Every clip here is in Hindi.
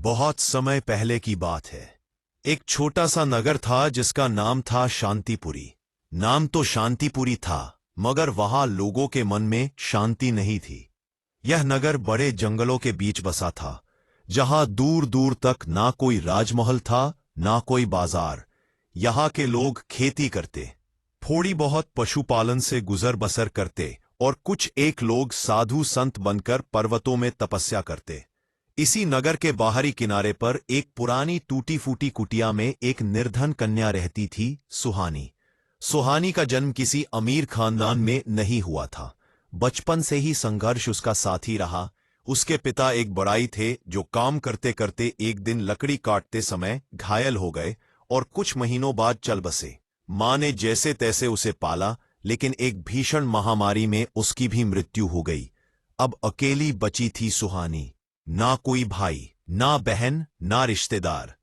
बहुत समय पहले की बात है। एक छोटा सा नगर था जिसका नाम था शांतिपुरी। नाम तो शांतिपुरी था, मगर वहां लोगों के मन में शांति नहीं थी। यह नगर बड़े जंगलों के बीच बसा था, जहां दूर दूर तक ना कोई राजमहल था, ना कोई बाजार। यहाँ के लोग खेती करते, थोड़ी बहुत पशुपालन से गुजर बसर करते, और कुछ एक लोग साधु संत बनकर पर्वतों में तपस्या करते। इसी नगर के बाहरी किनारे पर एक पुरानी टूटी फूटी कुटिया में एक निर्धन कन्या रहती थी, सुहानी। सुहानी का जन्म किसी अमीर खानदान में नहीं हुआ था। बचपन से ही संघर्ष उसका साथी रहा। उसके पिता एक बड़ाई थे जो काम करते करते एक दिन लकड़ी काटते समय घायल हो गए और कुछ महीनों बाद चल बसे। मां ने जैसे तैसे उसे पाला, लेकिन एक भीषण महामारी में उसकी भी मृत्यु हो गई। अब अकेली बची थी सुहानी। ना कोई भाई, ना बहन, ना रिश्तेदार।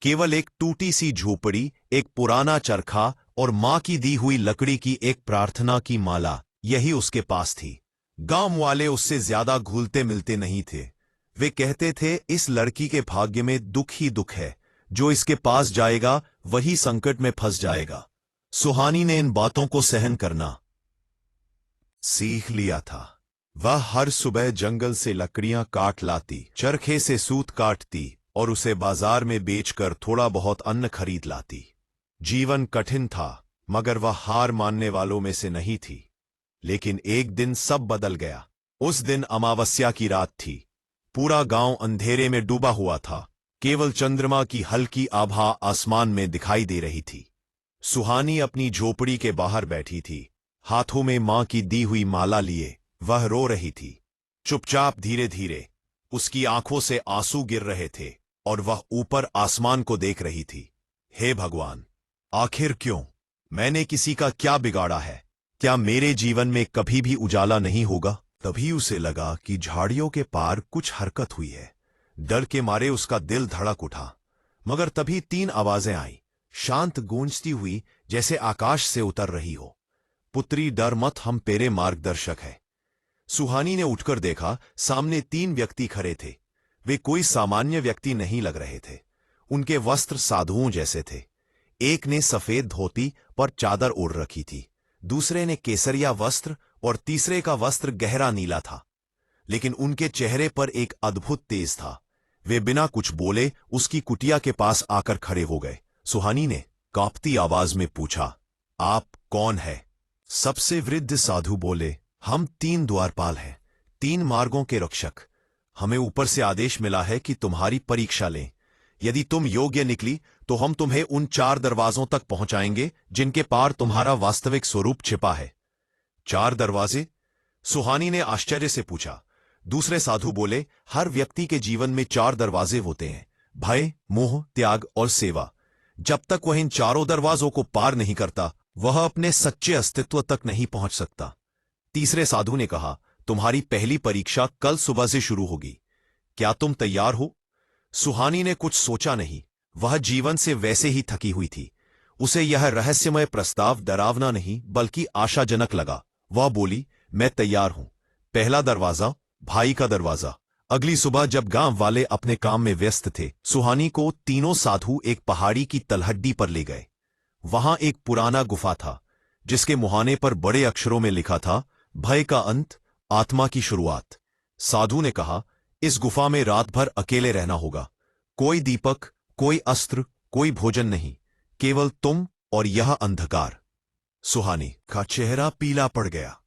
केवल एक टूटी सी झोपड़ी, एक पुराना चरखा और मां की दी हुई लकड़ी की एक प्रार्थना की माला, यही उसके पास थी। गांव वाले उससे ज्यादा घुलते मिलते नहीं थे। वे कहते थे, इस लड़की के भाग्य में दुख ही दुख है, जो इसके पास जाएगा वही संकट में फंस जाएगा। सुहानी ने इन बातों को सहन करना सीख लिया था। वह हर सुबह जंगल से लकड़ियां काट लाती, चरखे से सूत काटती और उसे बाजार में बेचकर थोड़ा बहुत अन्न खरीद लाती। जीवन कठिन था, मगर वह हार मानने वालों में से नहीं थी। लेकिन एक दिन सब बदल गया। उस दिन अमावस्या की रात थी। पूरा गांव अंधेरे में डूबा हुआ था। केवल चंद्रमा की हल्की आभा आसमान में दिखाई दे रही थी। सुहानी अपनी झोपड़ी के बाहर बैठी थी, हाथों में मां की दी हुई माला लिए। वह रो रही थी। चुपचाप, धीरे धीरे उसकी आंखों से आंसू गिर रहे थे और वह ऊपर आसमान को देख रही थी। हे भगवान, आखिर क्यों? मैंने किसी का क्या बिगाड़ा है? क्या मेरे जीवन में कभी भी उजाला नहीं होगा? तभी उसे लगा कि झाड़ियों के पार कुछ हरकत हुई है। डर के मारे उसका दिल धड़क उठा। मगर तभी 3 आवाजें आईं, शांत गूंजती हुई, जैसे आकाश से उतर रही हो। पुत्री, डर मत, हम तेरे मार्गदर्शक हैं। सुहानी ने उठकर देखा, सामने 3 व्यक्ति खड़े थे। वे कोई सामान्य व्यक्ति नहीं लग रहे थे। उनके वस्त्र साधुओं जैसे थे। एक ने सफेद धोती पर चादर ओढ़ रखी थी, दूसरे ने केसरिया वस्त्र और तीसरे का वस्त्र गहरा नीला था। लेकिन उनके चेहरे पर एक अद्भुत तेज था। वे बिना कुछ बोले उसकी कुटिया के पास आकर खड़े हो गए। सुहानी ने कांपती आवाज में पूछा, आप कौन है? सबसे वृद्ध साधु बोले, हम 3 द्वारपाल हैं, 3 मार्गों के रक्षक। हमें ऊपर से आदेश मिला है कि तुम्हारी परीक्षा लें। यदि तुम योग्य निकली तो हम तुम्हें उन 4 दरवाजों तक पहुंचाएंगे जिनके पार तुम्हारा वास्तविक स्वरूप छिपा है। 4 दरवाजे? सुहानी ने आश्चर्य से पूछा। दूसरे साधु बोले, हर व्यक्ति के जीवन में 4 दरवाजे होते हैं, भय, मोह, त्याग और सेवा। जब तक वह इन 4 दरवाजों को पार नहीं करता, वह अपने सच्चे अस्तित्व तक नहीं पहुंच सकता। तीसरे साधु ने कहा, तुम्हारी पहली परीक्षा कल सुबह से शुरू होगी। क्या तुम तैयार हो? सुहानी ने कुछ सोचा नहीं। वह जीवन से वैसे ही थकी हुई थी। उसे यह रहस्यमय प्रस्ताव डरावना नहीं बल्कि आशाजनक लगा। वह बोली, मैं तैयार हूं। पहला दरवाजा, भाई का दरवाजा। अगली सुबह जब गांव वाले अपने काम में व्यस्त थे, सुहानी को तीनों साधु एक पहाड़ी की तलहटी पर ले गए। वहां एक पुराना गुफा था, जिसके मुहाने पर बड़े अक्षरों में लिखा था, भय का अंत, आत्मा की शुरुआत। साधु ने कहा, इस गुफा में रात भर अकेले रहना होगा। कोई दीपक, कोई अस्त्र, कोई भोजन नहीं, केवल तुम और यह अंधकार। सुहानी का चेहरा पीला पड़ गया।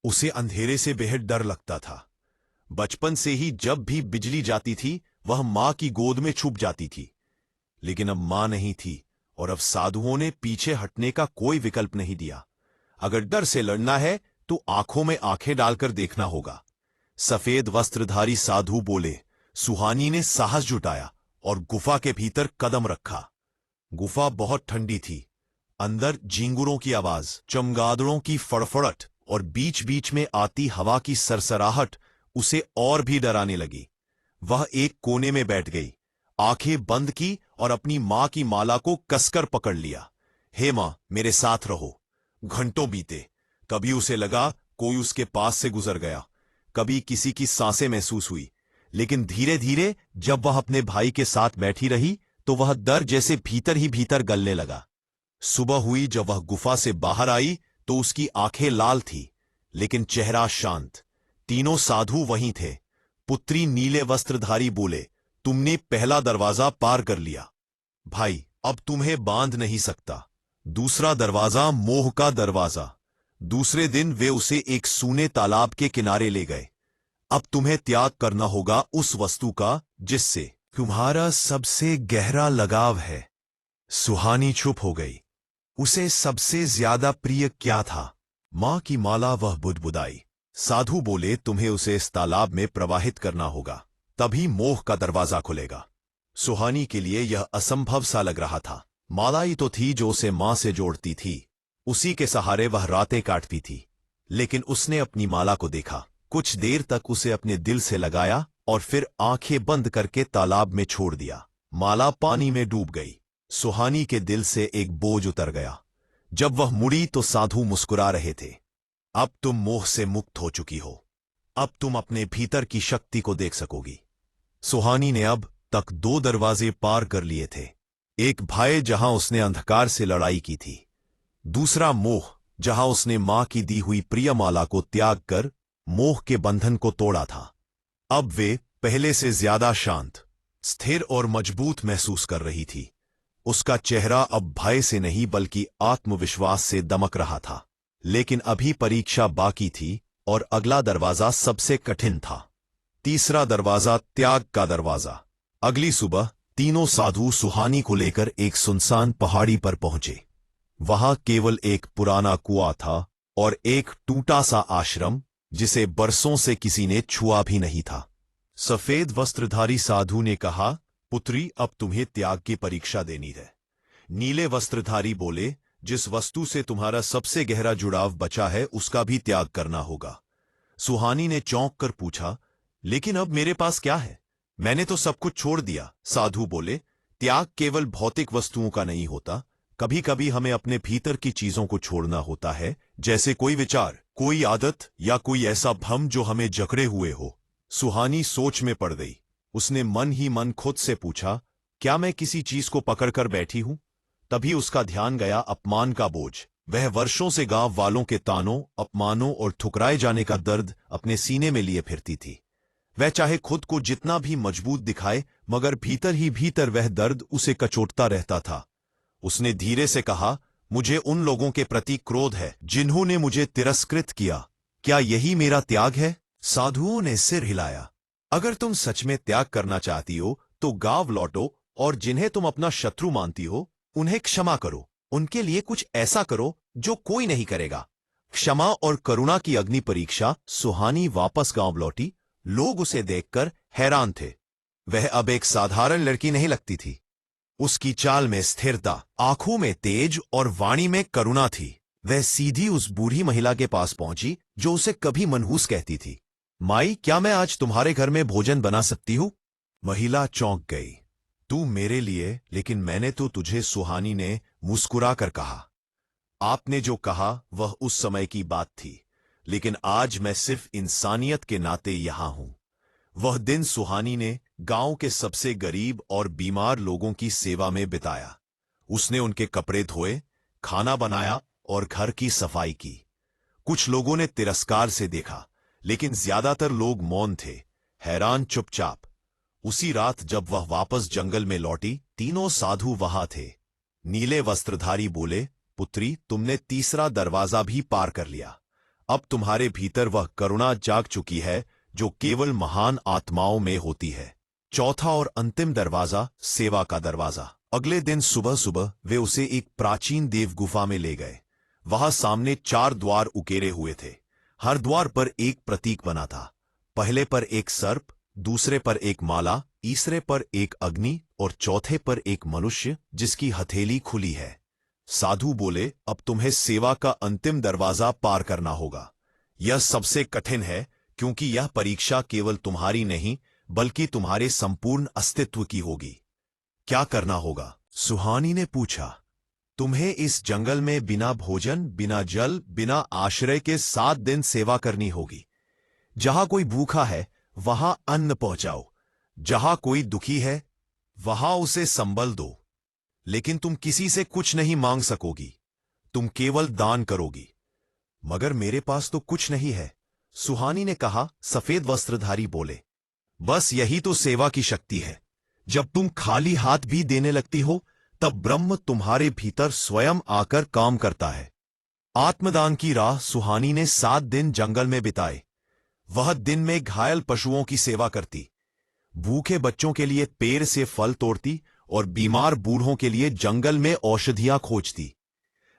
उसे अंधेरे से बेहद डर लगता था। बचपन से ही जब भी बिजली जाती थी, वह मां की गोद में छुप जाती थी। लेकिन अब मां नहीं थी और अब साधुओं ने पीछे हटने का कोई विकल्प नहीं दिया। अगर डर से लड़ना है तो आंखों में आंखें डालकर देखना होगा। सफेद वस्त्रधारी साधु बोले। सुहानी ने साहस जुटाया और गुफा के भीतर कदम रखा। गुफा बहुत ठंडी थी। अंदर झींगुरों की आवाज, चमगादड़ों की फड़फड़ाहट और बीच बीच में आती हवा की सरसराहट उसे और भी डराने लगी। वह एक कोने में बैठ गई, आंखें बंद की और अपनी मां की माला को कसकर पकड़ लिया। हे मां, मेरे साथ रहो। घंटों बीते। कभी उसे लगा कोई उसके पास से गुजर गया, कभी किसी की सांसें महसूस हुई, लेकिन धीरे धीरे जब वह अपने भाई के साथ बैठी रही तो वह डर जैसे भीतर ही भीतर गलने लगा। सुबह हुई जब वह गुफा से बाहर आई तो उसकी आंखें लाल थी, लेकिन चेहरा शांत। तीनों साधु वहीं थे। पुत्री नीले वस्त्रधारी बोले, तुमने पहला दरवाजा पार कर लिया। भाई, अब तुम्हें बांध नहीं सकता। दूसरा दरवाजा मोह का दरवाजा। दूसरे दिन वे उसे एक सूने तालाब के किनारे ले गए। अब तुम्हें त्याग करना होगा उस वस्तु का जिससे तुम्हारा सबसे गहरा लगाव है। सुहानी चुप हो गई। उसे सबसे ज्यादा प्रिय क्या था? मां की माला। वह बुदबुदाई। साधु बोले, तुम्हें उसे इस तालाब में प्रवाहित करना होगा, तभी मोह का दरवाजा खुलेगा। सुहानी के लिए यह असंभव सा लग रहा था। माला ही तो थी जो उसे मां से जोड़ती थी। उसी के सहारे वह रातें काटती थी। लेकिन उसने अपनी माला को देखा, कुछ देर तक उसे अपने दिल से लगाया और फिर आंखें बंद करके तालाब में छोड़ दिया। माला पानी में डूब गई। सुहानी के दिल से एक बोझ उतर गया। जब वह मुड़ी तो साधु मुस्कुरा रहे थे। अब तुम मोह से मुक्त हो चुकी हो। अब तुम अपने भीतर की शक्ति को देख सकोगी। सुहानी ने अब तक 2 दरवाजे पार कर लिए थे। एक भय, जहां उसने अंधकार से लड़ाई की थी। दूसरा मोह, जहां उसने मां की दी हुई प्रिय माला को त्याग कर मोह के बंधन को तोड़ा था। अब वे पहले से ज्यादा शांत, स्थिर और मजबूत महसूस कर रही थी। उसका चेहरा अब भय से नहीं बल्कि आत्मविश्वास से दमक रहा था। लेकिन अभी परीक्षा बाकी थी और अगला दरवाजा सबसे कठिन था। तीसरा दरवाजा, त्याग का दरवाजा। अगली सुबह तीनों साधु सुहानी को लेकर एक सुनसान पहाड़ी पर पहुंचे। वहां केवल एक पुराना कुआं था और एक टूटा सा आश्रम जिसे बरसों से किसी ने छुआ भी नहीं था। सफेद वस्त्रधारी साधु ने कहा, पुत्री, अब तुम्हें त्याग की परीक्षा देनी है। नीले वस्त्रधारी बोले, जिस वस्तु से तुम्हारा सबसे गहरा जुड़ाव बचा है उसका भी त्याग करना होगा। सुहानी ने चौंक कर पूछा, लेकिन अब मेरे पास क्या है? मैंने तो सब कुछ छोड़ दिया। साधु बोले, त्याग केवल भौतिक वस्तुओं का नहीं होता। कभी कभी हमें अपने भीतर की चीजों को छोड़ना होता है, जैसे कोई विचार, कोई आदत या कोई ऐसा भ्रम जो हमें जकड़े हुए हो। सुहानी सोच में पड़ गई। उसने मन ही मन खुद से पूछा, क्या मैं किसी चीज को पकड़कर बैठी हूं? तभी उसका ध्यान गया अपमान का बोझ। वह वर्षों से गांव वालों के तानों, अपमानों और ठुकराए जाने का दर्द अपने सीने में लिए फिरती थी। वह चाहे खुद को जितना भी मजबूत दिखाए, मगर भीतर ही भीतर वह दर्द उसे कचोटता रहता था। उसने धीरे से कहा, मुझे उन लोगों के प्रति क्रोध है जिन्होंने मुझे तिरस्कृत किया। क्या यही मेरा त्याग है? साधुओं ने सिर हिलाया। अगर तुम सच में त्याग करना चाहती हो तो गांव लौटो और जिन्हें तुम अपना शत्रु मानती हो उन्हें क्षमा करो। उनके लिए कुछ ऐसा करो जो कोई नहीं करेगा। क्षमा और करुणा की अग्नि परीक्षा। सुहानी वापस गांव लौटी। लोग उसे देखकर हैरान थे। वह अब एक साधारण लड़की नहीं लगती थी। उसकी चाल में स्थिरता, आंखों में तेज और वाणी में करुणा थी। वह सीधी उस बूढ़ी महिला के पास पहुंची जो उसे कभी मनहूस कहती थी। माई, क्या मैं आज तुम्हारे घर में भोजन बना सकती हूं? महिला चौंक गई। तू मेरे लिए? लेकिन मैंने तो तुझे, सुहानी ने मुस्कुरा कर कहा। आपने जो कहा वह उस समय की बात थी, लेकिन आज मैं सिर्फ इंसानियत के नाते यहां हूं। वह दिन सुहानी ने गांव के सबसे गरीब और बीमार लोगों की सेवा में बिताया। उसने उनके कपड़े धोए, खाना बनाया और घर की सफाई की। कुछ लोगों ने तिरस्कार से देखा, लेकिन ज्यादातर लोग मौन थे, हैरान, चुपचाप। उसी रात जब वह वापस जंगल में लौटी, तीनों साधु वहां थे। नीले वस्त्रधारी बोले, पुत्री, तुमने तीसरा दरवाजा भी पार कर लिया। अब तुम्हारे भीतर वह करुणा जाग चुकी है जो केवल महान आत्माओं में होती है। चौथा और अंतिम दरवाजा, सेवा का दरवाजा। अगले दिन सुबह सुबह वे उसे एक प्राचीन देव गुफा में ले गए। वहां सामने 4 द्वार उकेरे हुए थे। हर द्वार पर एक प्रतीक बना था। पहले पर एक सर्प, दूसरे पर एक माला, तीसरे पर एक अग्नि और चौथे पर एक मनुष्य जिसकी हथेली खुली है। साधु बोले, अब तुम्हें सेवा का अंतिम दरवाजा पार करना होगा। यह सबसे कठिन है क्योंकि यह परीक्षा केवल तुम्हारी नहीं बल्कि तुम्हारे संपूर्ण अस्तित्व की होगी। क्या करना होगा? सुहानी ने पूछा। तुम्हें इस जंगल में बिना भोजन, बिना जल, बिना आश्रय के 7 दिन सेवा करनी होगी। जहां कोई भूखा है वहां अन्न पहुंचाओ। जहां कोई दुखी है वहां उसे संबल दो, लेकिन तुम किसी से कुछ नहीं मांग सकोगी, तुम केवल दान करोगी। मगर मेरे पास तो कुछ नहीं है, सुहानी ने कहा। सफेद वस्त्रधारी बोले, बस यही तो सेवा की शक्ति है। जब तुम खाली हाथ भी देने लगती हो तब ब्रह्म तुम्हारे भीतर स्वयं आकर काम करता है। आत्मदान की राह सुहानी ने 7 दिन जंगल में बिताए। वह दिन में घायल पशुओं की सेवा करती, भूखे बच्चों के लिए पेड़ से फल तोड़ती और बीमार बूढ़ों के लिए जंगल में औषधियां खोजती।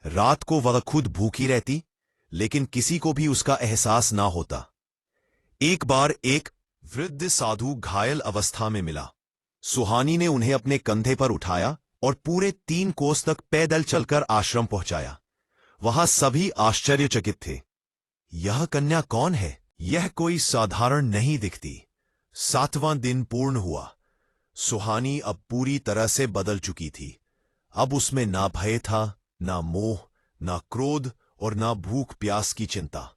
रात को वह खुद भूखी रहती, लेकिन किसी को भी उसका एहसास ना होता। एक बार एक वृद्ध साधु घायल अवस्था में मिला। सुहानी ने उन्हें अपने कंधे पर उठाया और पूरे 3 कोस तक पैदल चलकर आश्रम पहुंचाया। वहां सभी आश्चर्यचकित थे। यह कन्या कौन है? यह कोई साधारण नहीं दिखती। 7वां दिन पूर्ण हुआ। सुहानी अब पूरी तरह से बदल चुकी थी। अब उसमें ना भय था, ना मोह, ना क्रोध और ना भूख प्यास की चिंता।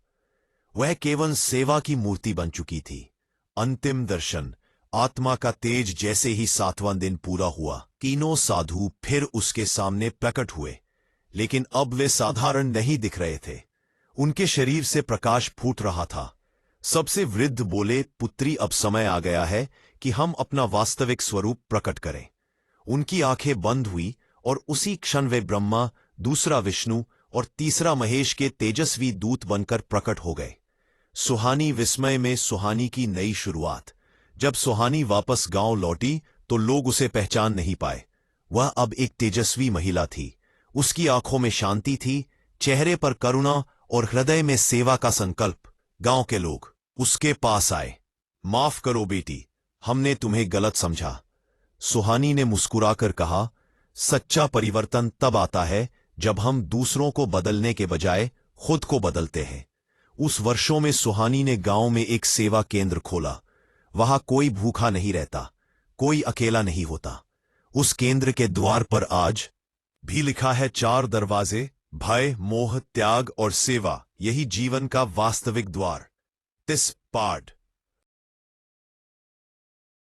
वह केवल सेवा की मूर्ति बन चुकी थी। अंतिम दर्शन। आत्मा का तेज। जैसे ही 7वां दिन पूरा हुआ, तीनों साधु फिर उसके सामने प्रकट हुए, लेकिन अब वे साधारण नहीं दिख रहे थे। उनके शरीर से प्रकाश फूट रहा था। सबसे वृद्ध बोले, पुत्री, अब समय आ गया है कि हम अपना वास्तविक स्वरूप प्रकट करें। उनकी आंखें बंद हुई और उसी क्षण वे ब्रह्मा, दूसरा विष्णु और तीसरा महेश के तेजस्वी दूत बनकर प्रकट हो गए। सुहानी विस्मय में। सुहानी की नई शुरुआत। जब सुहानी वापस गांव लौटी तो लोग उसे पहचान नहीं पाए। वह अब एक तेजस्वी महिला थी। उसकी आंखों में शांति थी, चेहरे पर करुणा और हृदय में सेवा का संकल्प। गांव के लोग उसके पास आए। माफ करो बेटी, हमने तुम्हें गलत समझा। सुहानी ने मुस्कुराकर कहा, सच्चा परिवर्तन तब आता है जब हम दूसरों को बदलने के बजाय खुद को बदलते हैं। उस वर्षों में सुहानी ने गांव में एक सेवा केंद्र खोला। वहां कोई भूखा नहीं रहता, कोई अकेला नहीं होता। उस केंद्र के द्वार पर आज भी लिखा है 4 दरवाजे, भय, मोह, त्याग और सेवा। यही जीवन का वास्तविक द्वार। This part